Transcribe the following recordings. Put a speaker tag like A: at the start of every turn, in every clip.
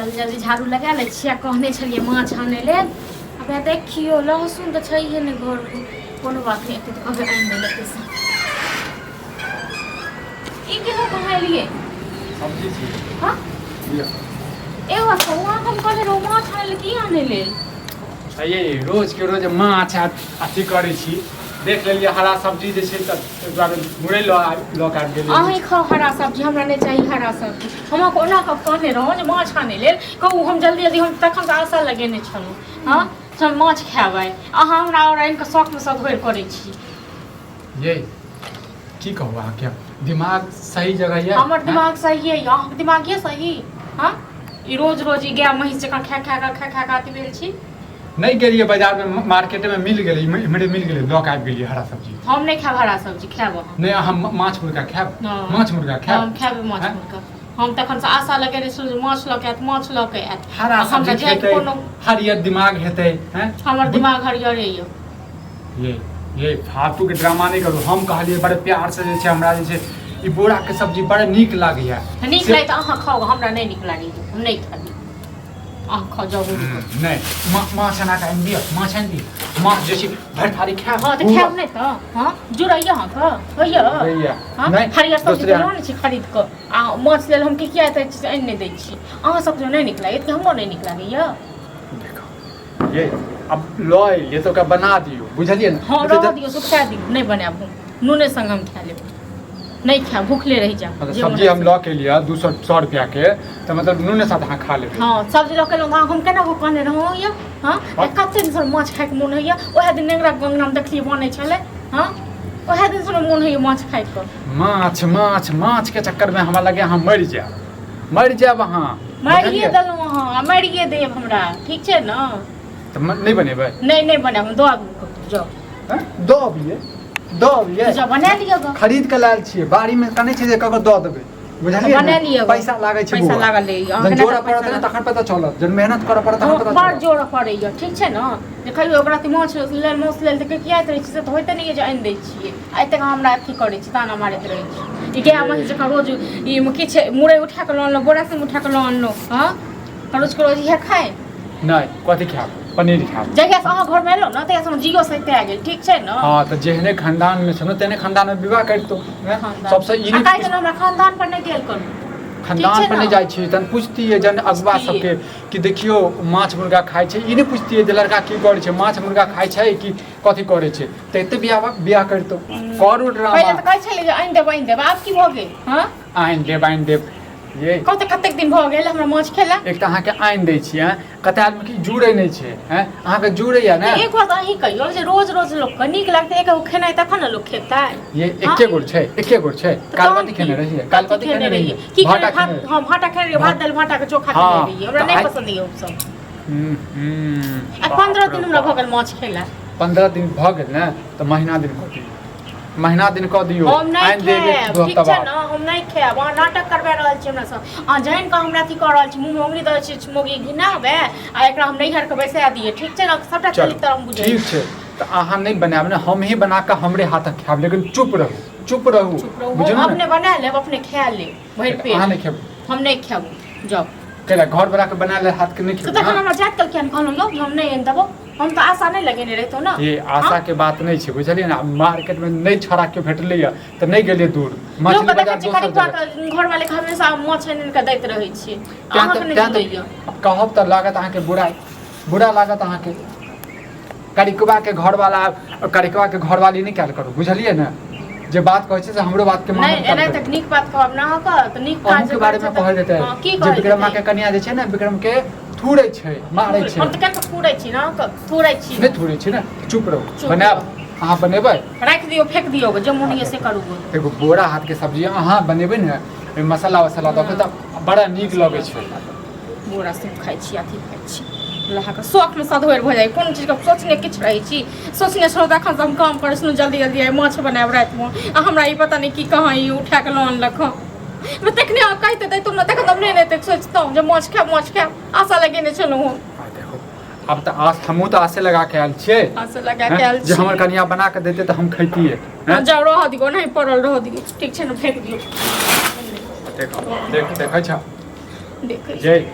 A: जल्दी जल्दी झाड़ू लगा ले छियै कहने छलियै माछ आनै लेल अब देखियो लहसुन तऽ छैहे ने घर में कोनो बात नहीं एते कहबे आनि ले लेते से ई केना कहलिए
B: सब्जी छी
A: हां
B: लिया
A: एगो वहाँ हम कहले रो माछ आनै की आनै लेल
B: ये रोज के रोज माछ अथी करै छी देख लेलिए हरा सब्जी जे छै त एक बार मुड़े लो काट गेलिए
A: अहीं खाओ हरा सब्जी हमरा नहीं चाहिए हरा सब्जी हम ओना कब कहने रहौं जे माछ आनै लेल कहू हम जल्दी जल्दी हम तखन से आशा लगेने छलहुँ हाँ हम माछ खेबै अहाँ हमरा और आनि कऽ शौक में सधोर करै छी
B: ये की कहू अहाँ के दिमाग सही जगह है
A: हमर दिमाग सही है अहाँके दिमाग ये सही हाँ ई रोज रोज ई गाय महींस जकाँ खा खा अथी भेल छी
B: नहीं गेलिए बाजार में मार्केट में मिल गेलै इमरे मिल गेलै लॉक आबि गेलिए हरा सब्जी
A: हम नहीं खाब हरा सब्जी खाब अहाँ
B: नहीं हम माछ मुर्गा खाब माछ मुर्गा खाब
A: हम खाब माछ मुर्गा हम तखन से आशा लगेने छलहुँ जे माछ लऽ के आयत माछ लऽ के आयत
B: हरा सब्जी खेतै हरियर दिमाग हेतै हैं
A: हमर दिमाग हरियर है
B: ये फालतू के ड्रामा नहीं करू हम कहलिए बड़े प्यार से जे छै हमरा जे छै ई बोरा के सब्जी बड़े नीक लागैया
A: नीक लागे तऽ अहाँ खाओ हमरा नहीं नीक लागैया हम नहीं खाबी अहाँ खाओ जरूर
B: नहीं माछ आना आनि दिअ माछ आनि दिअ माछ जे छै भरि थारी खायब
A: हाँ तऽ खायब नहीं तऽ हाँ जुड़ैया अहाँके होइया हाँ हरियर सब्जी तऽ नहि छी खरीद कऽ आ माछ लेल हम किया एतै आनि नहि दै छी अहाँ सबके नहीं नीक लागैया कि हमरो नहीं नीक लागैया
B: देखो ये अब लो ये तो का बना दियो बुझलिए ना
A: हाँ रह दियो सुखा दियो नहीं बनाब हम नूने संग हम खा लेब नहीं खा भूखले रह जा
B: सब्जी हम लऽ के लिया 200 रुपया के तो मतलब नूने साथ अहाँ खा लेबै
A: हाँ सब्जी लऽ के लौं हम केना को कहने रहौं या हाँ कते दिन से माछ खाए के मोन होइया ओहे दिन नेगरा गंगना में देखलिए बनै छले हाँ ओहे दिन से मोन होइया माछ खाए के
B: माछ माछ माछ के चक्कर में हमरा लगे हम मर जाब अहाँ
A: मारिए देलहुँ अहाँ मारिए देब हमरा ठीक छै ना
B: तो नहीं बनेबै
A: नहीं बनाब हम दो जाओ
B: दो अबिए
A: जा बना लियो ग
B: खरीद के लायल छियै बाड़ी में कने छै जे ककरो दऽ देबै बुझलिए
A: बना लियो
B: पैसा लागै छै
A: पैसा लागल ले
B: जन जोड़ा पड़त न तखन पता चलत जन मेहनत करऽ पड़त तखन पता
A: बड़
B: चलत
A: जोड़ पड़ैया ठीक छै ना देखियो ओकरा त माछ लेल तऽ किया रहै छै से तऽ होइते नहीं जे आनि दै छियै आइ तक हमरा अथी करै छी ताना मारैत रहै छी ई गाय महींस जकाँ रोज ई किछ मुरै उठा के लऽ अनलहुँ बोरा से उठा के लऽ अनलहुँ हाँ रोज के रोज इहे खाए
B: नहीं कथी खाब पनीर खाब
A: जहिया से अहाँ घर में एलहुँ ना तहिया से जियो सहित आ गेल ठीक छै ना
B: हाँ तो जेहने खानदान में छनो तेने खानदान में विवाह करतो सबसे ई
A: आ काहे हमरा खानदान पर नहीं गेल करू
B: खानदान पर नहीं जाइ छी तन पूछतिए जन अगवा सबके कि देखियो माछ मुर्गा खाइ छै ई नहीं पूछतिए जे लड़का की करै छै माछ मुर्गा खाइ छै कि कथी करै छै त एते बियाह करतो करू ड्रामा
A: पहिले तऽ कहै छलै जे आनि देब आब की भऽ गेल हाँ
B: आइन देब ये
A: कतेक दिन भऽ गेल हमरा माछ खेला
B: एक तऽ अहाँके आइन दै छी हैं कते आदमी की जुड़ै नहीं छै हैं अहाँके जुड़ैया ना
A: एक बात अहीं कहियो जे रोज रोज लोग के नीक लागते एक खेनाइ तखन न लोग खेतै
B: ये एके गुड़ छै काल कथी खेने रहिए
A: की भाटा खेने रहिए भात दाल भाटा के चोखा खेने रहिए हमरा नहीं पसंद है ओ सब 15 दिन हमरा भऽ गेल माछ खेला
B: 15 दिन भऽ गेल ना तो महीना दिन कह दियो
A: आइन देबे ठीक छै ना हम नहीं खाएब अहाँ नाटक करबा रहल छी हमरा सब अहाँ जानि कऽ हमरा अथी कऽ रहल छी मुंह में उंगली दऽ छी मोगी घिनाबे आ एकरा हम नैहर के बैसा दिए ठीक छै ना सबटा चलित हम बुझै
B: ठीक छै तो अहाँ नहीं बनाब ना हम ही बना के हमरे हाथ खाएब लेकिन चुप रहू
A: बुझियो ना अपने बना लेब अपने खा लेब भरि पेट
B: अहाँ नहीं खाएब
A: हम नहीं खाएब जाओ
B: केला घर वाला के बना ले हाथ के नहीं खाएब
A: तो तखन हमरा जात कल किया कहलहुँ हम नहीं आनि देबो हम तो आशा नहीं लगेने रहतो ना
B: ये आशा के बात नहीं छै बुझलिए ना मार्केट में नहीं छोड़ा के भेटले या तो नहीं गेलिए दूर मछली बाजार दोसर जगह
A: घर वाले के हमेशा माछ आनि के दैत रहै छी अहाँ के नहीं दैया
B: कहब त लागत अहाँ के बुरा लागत अहाँ के करिकवा के घर वाली नहीं कैल करू बुझलिए ना जे बात कहै छै से हमरो बात के मान
A: नहीं एना तकनीक बात कहब ना का त नीक काज
B: के बारे में कहै देतै जे विक्रमा के कन्या जे छै ना विक्रम के थूरै छै मारै छै
A: हम त केत थूरै छी ना थूरै छी
B: नहीं थूरै छी ना चुप रहू बनाब अहाँ बनेबै
A: राख दियो फेंक दियो जे मोन ये से करू
B: एगो बोरा हाथ के सब्जी अहाँ बनेबै ना मसाला दऽ के त बड़ा नीक लगै छै
A: बोरा से खाइ छी अथी खाइ छी लहा के शौक में सधोर भऽ जाय कोन चीज के सोचने किछ रहै छी सोचने छौ तखन से हम काम करै सुन जल्दी आइ माछ बनाब रात में आ हमरा ई पता नहीं की कहाँ ई उठा के लोन लख मैं तखने आप कहते दै तुम ना तक तुम नहीं रहते सोचता हूं जे माछ खाएब आशा लगेने छलहुँ हम
B: अब तो आस हमहूँ तो आसे लगा के आयल छियै
A: आशा लगा के आयल
B: जे हमर कनिया बना के देते तो हम खैतिए
A: जाओ रह दियो नहीं पड़ल रह दियो ठीक छै ना फेंक दियो
B: देखै छ
A: देखै
B: जय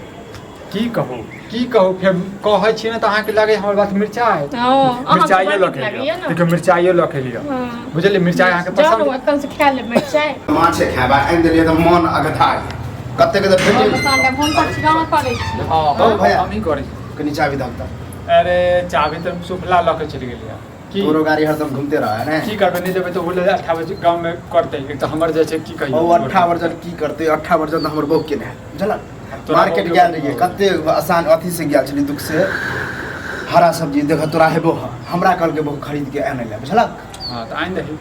B: की कहू फेर कहै छी ने तऽ अहाँके लगे हमर बात मिर्चाई मिर्चाइयो लऽ के लिअ देखियौ मिर्चाइयो लऽ के लिअ बुझलियै मिर्चाई अहाँके पसंद
A: एकदम से खा ले मिर्चाई
C: माछे खाबा आनि देलियै तऽ मन अगधा कते के तऽ भेटै
A: हम तऽ छिगाव करै छी
B: हां भैया हम ही करै
C: कनी चाबी दम त
B: अरे चाबी तऽ सुफला लऽ के चलि गेलियै की
C: तोरो गाड़ी हरदम घूमते रहा है ने
B: की करबै नहीं देबै तऽ बोले 18 बजे गांव में करतै एक तऽ हमर जे छै की कहियो
C: ओ 18 वर्जन की करते 18 वर्जन तऽ हमर बहू के ने चल मार्केट गेल रहिए कते आसान अथी से गेल छली दुख से हरा सब्जी देख तोरा हेबो हमरा कल के बहु खरीद के आने ले बुझलक
B: हां तऽ आइन दही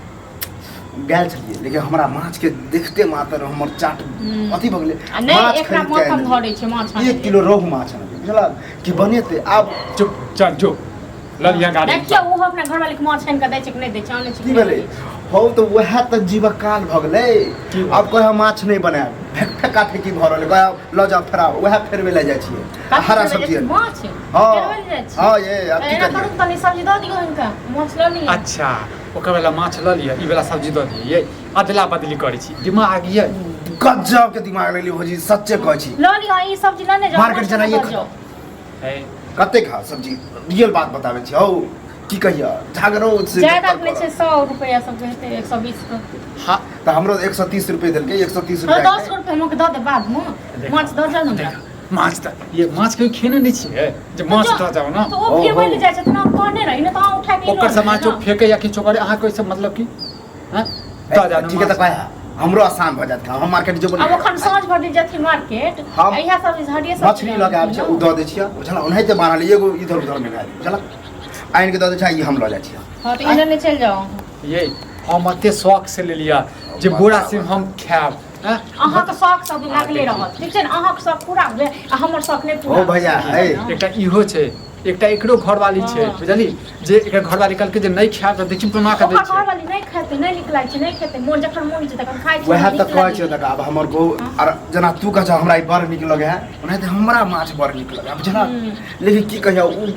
C: गेल छलिए लेकिन हमरा माछ के देखते मात्र हमर चाट अथी भ गेलै
A: नहीं एकरा माथम धरै छै माछ
C: 1 किलो रोहु माछ आनलिए बुझलक कि बनेते आब
B: चुप चल जो ललिया गाड़ी
A: देखियो वो अपना घर वाले के माछ छान के दै छै कि नहीं दै छै आने छै
C: की भेलै हो तो वह तक जीवकाल भ गेलै अब कहे माछ नहीं बनाए फेका फेकी भ रहलै कहे ल जा फेरा वह फेरवे ले जाइ छियै हरा सब्जी
A: माछ
C: हां
A: फेरवे ले जाइ छै
C: हां ये अब की
A: एना
C: करिए
A: करू तनी सब्जी दऽ दियौ इनका माछ लऽ लिअ
B: अच्छा ओकर वाला माछ लऽ लिअ ई वाला सब्जी दऽ दियै अदला बदली करै छी दिमाग ये
C: गजब के दिमाग लेली भौजी सच्चे कहै छी
A: लऽ लिअ ई सब्जी लऽ ने जाओ
C: मार्केट जाइए
B: है
C: कते खा सब्जी रियल बात बताबै छी हौ की कहिया झगड़ो से
A: ज्यादा ले छै 100 रुपया सब कहते 120 का
B: हां
C: त हमरो 130 रुपए देलकै 130
A: हां
C: रुपए
A: 10 रुपया हमके दऽ दे बाद में माछ दऽ जाओ ना
B: माछ त ये माछ के खेने नहीं छियै जे माछ दऽ जाओ ना
A: तो ओ फेर ले जाइ छै त ना कहने रही ना त अहाँ उठा के
B: ओकर सामान जो फेके या किछो करे अहाँ कोई सब मतलब की हां दऽ जाओ
C: ठीक है त कहा हमरो आसान भ जात हम मार्केट जेबो
A: अब अखन साँझ भर जथि मार्केट
C: हम
A: इहा सब हरिये सब
C: मछली लगे आबै छै उ दऽ दै छियै बुझल ओनाहिते मारल एगो इधर उधर में गाड़ी बुझल आइन के दऽ दै छै ई हम लऽ जाइ छियै
A: हां त इधर ले चल जाओ
B: ये हम एते शौक से ले लिया जे बोरा से हम खाब
A: अहाँके शौक सब लागले रहत ठीक छै ने अहाँके शौक पूरा भेलै आ हमर शौक नहि पूरा
C: ओ भैया ए
B: एकटा इहो छै एकटा एकरो घरवाली छै बुझली जे एकर घरवाली कल के जे नहीं खाब त देखि बना के दै
A: ओकर
B: छै
A: घरवाली नहीं खेते नहीं नीक लागै छै नहीं खेते मोन जखन मोन छै तखन खाइ छै
C: वह तक कहै छै तक अब हमर गो और जना तू कह हमरा ई बड़ नीक लगे है ओनाहिते हमरा माछ बड़ नीक लगे बुझल लेकिन की कहिया उ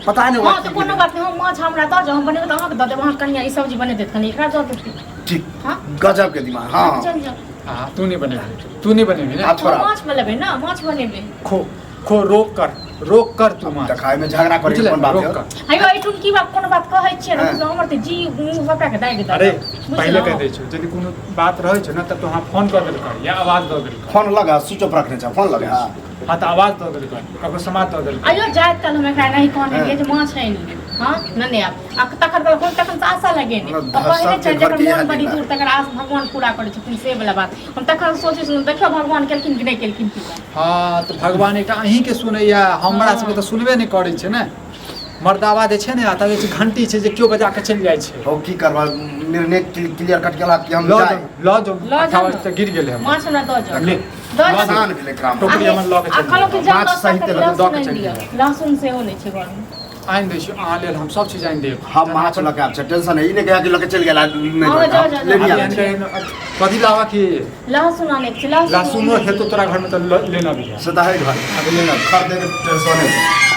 C: पता नहीं
A: हां त कोनो बात नहीं हम माछ हमरा दऽ जाओ हम बनेबै त अहाँके दऽ देब अहाँ कनिया ई सब्जी बने देत कनी एकरा दऽ देत
C: ठीक
A: हां
C: गजब के दिमाग हां
A: चल जाओ
B: हां तू नहीं बनेबी ना
C: छोड़ा
A: माछ बनेबै ना माछ बनेबै
B: खो रोक कर तू माछ
C: खाए में झगड़ा करे
B: बुझले,
C: कोन बात
B: रोक
C: है
B: कर।
A: हेयो एठुन की बात कोनो बात कहै छियै ने हमर त जी मुंह पकड़ा के दाइ देत
B: अरे पहले कह दै छौ यदि कोनो बात रहै छै ना त तो हां फोन कर देल कर या आवाज दऽ देल कर
C: फोन लगा स्विच ऑफ रखने छ फोन लगा हां
B: हां त आवाज दऽ देल कर ककरो समाज दऽ देल कर
A: आइयो जाइत कल हम एकरा नहीं कहने रहिए जे माछ है नहीं हां नने आप तखन तखन त आशा लगे ने पहिले चल जकर मन बड़ी दूर तकर आस भगवान पूरा करै छथिन से वाला बात हम तखन सोचे सुन देखियो भगवान केलखिन कि नहीं केलखिन पूरा
B: हां त भगवान एकटा अहीं के सुनैया हमरा सबके त सुनबे नहीं करै छै ने मर्दावा जे छै ने आ तबे घंटी छै जे क्यों बजा के चल जाय छै
C: हो की करबा निर्णय क्लियर कट गेला कि हम जाए
B: लऽ जो 28 त गिर गेले हम
A: माछ हमरा दऽ जाओ
B: ले
C: आसान भेलै काम
B: टोकरी हमर लऽ के चल
A: कहलो कि जान
C: माछ सहित
B: दऽ के चल
A: लहसुन सेहो नहीं छै घर में
B: आइन दै छी अहाँ लेल हम सब चीज आइन देब
C: हम माछ लगा छै टेंशन है ई ने कहा कि लके चल गेला नहीं
A: हाँ, जा, जा,
C: ले
A: जा।
C: लिया
B: कथी लावा की
A: लहसुन आने के छै
B: लहसुनो हेतौ तोरा घर में त लेना भी है
C: से त है घर
B: अब लेना
C: खरीदे के टेंशन है